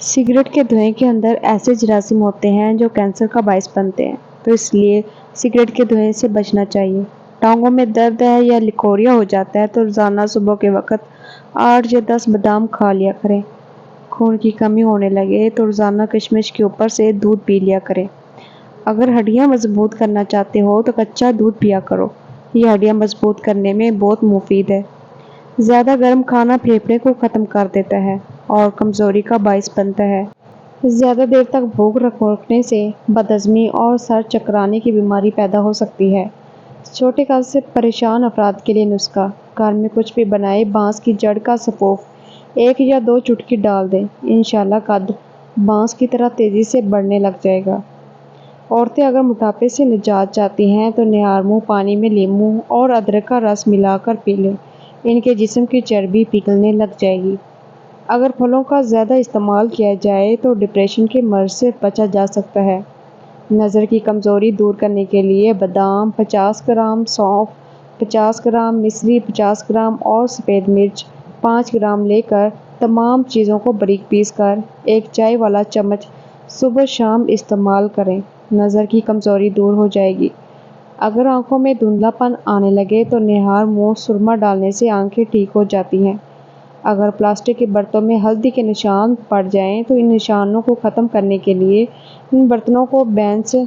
Cigarette के धुएं के अंदर ऐसे जरासीम होते हैं जो कैंसर का बायस बनते हैं, तो इसलिए सिगरेट के धुएं से बचना चाहिए। टांगों में दर्द है या लिकोरिया हो जाता है तो रोजाना सुबह के वक्त 8 या 10 बादाम खा लिया करें। खून की कमी होने लगे तो रोजाना किशमिश के ऊपर से दूध पी लिया करें। अगर हड्डियां मजबूत करना चाहते हो तो कच्चा दूध पिया करो, ये हड्डियां मजबूत करने में बहुत मुफीद है। ज़्यादा गर्म खाना फेफड़े को ख़त्म कर देता है और कमज़ोरी का बायस बनता है। ज़्यादा देर तक भूख रखने से बदहज़मी और सर चकराने की बीमारी पैदा हो सकती है। छोटे कद से परेशान अफराद के लिए नुस्खा: घर में कुछ भी बनाए बांस की जड़ का सफोफ 1 या 2 चुटकी डाल दें, इंशाल्लाह कद बांस की तरह तेज़ी से बढ़ने लग जाएगा। औरतें अगर मोटापे से निजात चाहती हैं तो निहारमू पानी में नींबू और अदरक का रस मिलाकर पी लें, इनके जिस्म की चर्बी पिघलने लग जाएगी। अगर फलों का ज़्यादा इस्तेमाल किया जाए तो डिप्रेशन के मर्ज से बचा जा सकता है। नज़र की कमज़ोरी दूर करने के लिए बादाम 50 ग्राम, सौंफ 50 ग्राम, मिश्री 50 ग्राम और सफ़ेद मिर्च 5 ग्राम लेकर तमाम चीज़ों को बारीक पीसकर 1 चाय वाला चम्मच सुबह शाम इस्तेमाल करें, नज़र की कमज़ोरी दूर हो जाएगी। अगर आंखों में धुंधलापन आने लगे तो निहार मुँह सुरमा डालने से आंखें ठीक हो जाती हैं। अगर प्लास्टिक के बर्तनों में हल्दी के निशान पड़ जाएं तो इन निशानों को ख़त्म करने के लिए इन बर्तनों को बैन से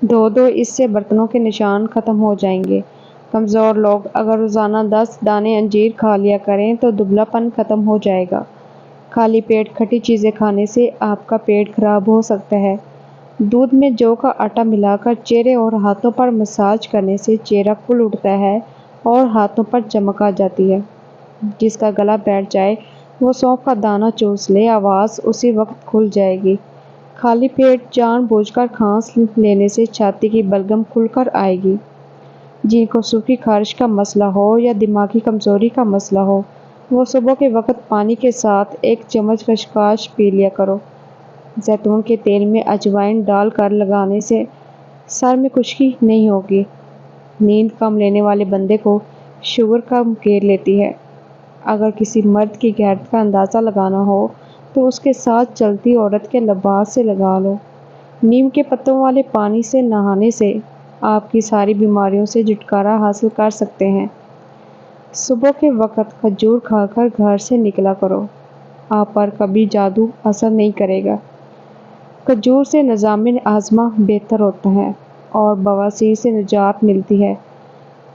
धो दो, इससे बर्तनों के निशान ख़त्म हो जाएंगे। कमज़ोर लोग अगर रोज़ाना 10 दाने अंजीर खा लिया करें तो दुबलापन ख़त्म हो जाएगा। खाली पेट खट्टी चीज़ें खाने से आपका पेट खराब हो सकता है। दूध में जौ का आटा मिलाकर चेहरे और हाथों पर मसाज करने से चेहरा खुल उठता है और हाथों पर चमक आ जाती है। जिसका गला बैठ जाए वो सौंफ का दाना चूस ले, आवाज़ उसी वक्त खुल जाएगी। खाली पेट जानबूझकर खांस लेने से छाती की बलगम खुलकर आएगी। जिनको सूखी खारिश का मसला हो या दिमागी कमज़ोरी का मसला हो, वो सुबह के वक्त पानी के साथ 1 चम्मच खसखस पी लिया करो। जैतून के तेल में अजवाइन डालकर लगाने से सर में खुश्की नहीं होगी। नींद कम लेने वाले बंदे को शुगर कम घेर लेती है। अगर किसी मर्द की गैरत का अंदाज़ा लगाना हो तो उसके साथ चलती औरत के लिबास से लगा लो। नीम के पत्तों वाले पानी से नहाने से आपकी सारी बीमारियों से छुटकारा हासिल कर सकते हैं। सुबह के वक्त खजूर खाकर घर से निकला करो, आप पर कभी जादू असर नहीं करेगा। खजूर से निज़ाम आज़मा बेहतर होता है और बवासीर से निजात मिलती है।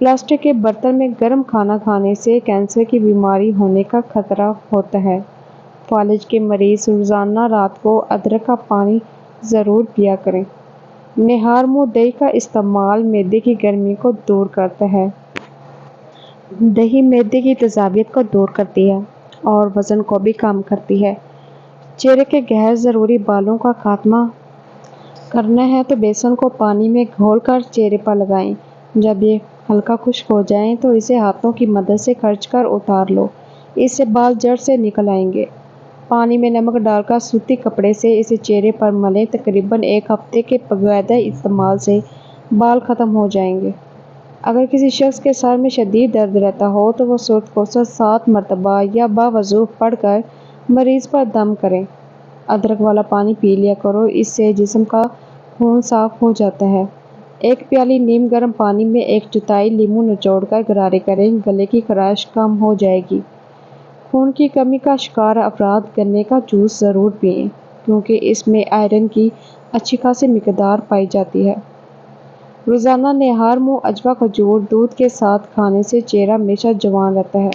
प्लास्टिक के बर्तन में गर्म खाना खाने से कैंसर की बीमारी होने का खतरा होता है। फालिज के मरीज रोज़ाना रात को अदरक का पानी ज़रूर पिया करें। निहार मुँह दही का इस्तेमाल मैदे की गर्मी को दूर करता है। दही मैदे की तेज़ाबियत को दूर करती है और वज़न को भी कम करती है। चेहरे के गैर ज़रूरी बालों का खात्मा करना है तो बेसन को पानी में घोलकर चेहरे पर लगाएं। जब ये हल्का खुश्क हो जाए तो इसे हाथों की मदद से खर्च कर उतार लो, इससे बाल जड़ से निकल आएंगे। पानी में नमक डालकर सूती कपड़े से इसे चेहरे पर मलें, तकरीबन 1 हफ्ते के बाकायदा इस्तेमाल से बाल ख़त्म हो जाएंगे। अगर किसी शख्स के सर में शदीद दर्द रहता हो तो वह सूरत कोसर 7 मरतबा या बावजू पढ़कर मरीज़ पर दम करें। अदरक वाला पानी पी लिया करो, इससे जिस्म का खून साफ हो जाता है। 1 प्याली नीम गर्म पानी में 1 चौथाई नींबू निचोड़कर गरारे करें, गले की खराश कम हो जाएगी। खून की कमी का शिकार अफराद गन्ने का जूस ज़रूर पिएं, क्योंकि इसमें आयरन की अच्छी खासी मिकदार पाई जाती है। रोज़ाना निहार मुँह अजवा खजूर दूध के साथ खाने से चेहरा हमेशा जवान रहता है।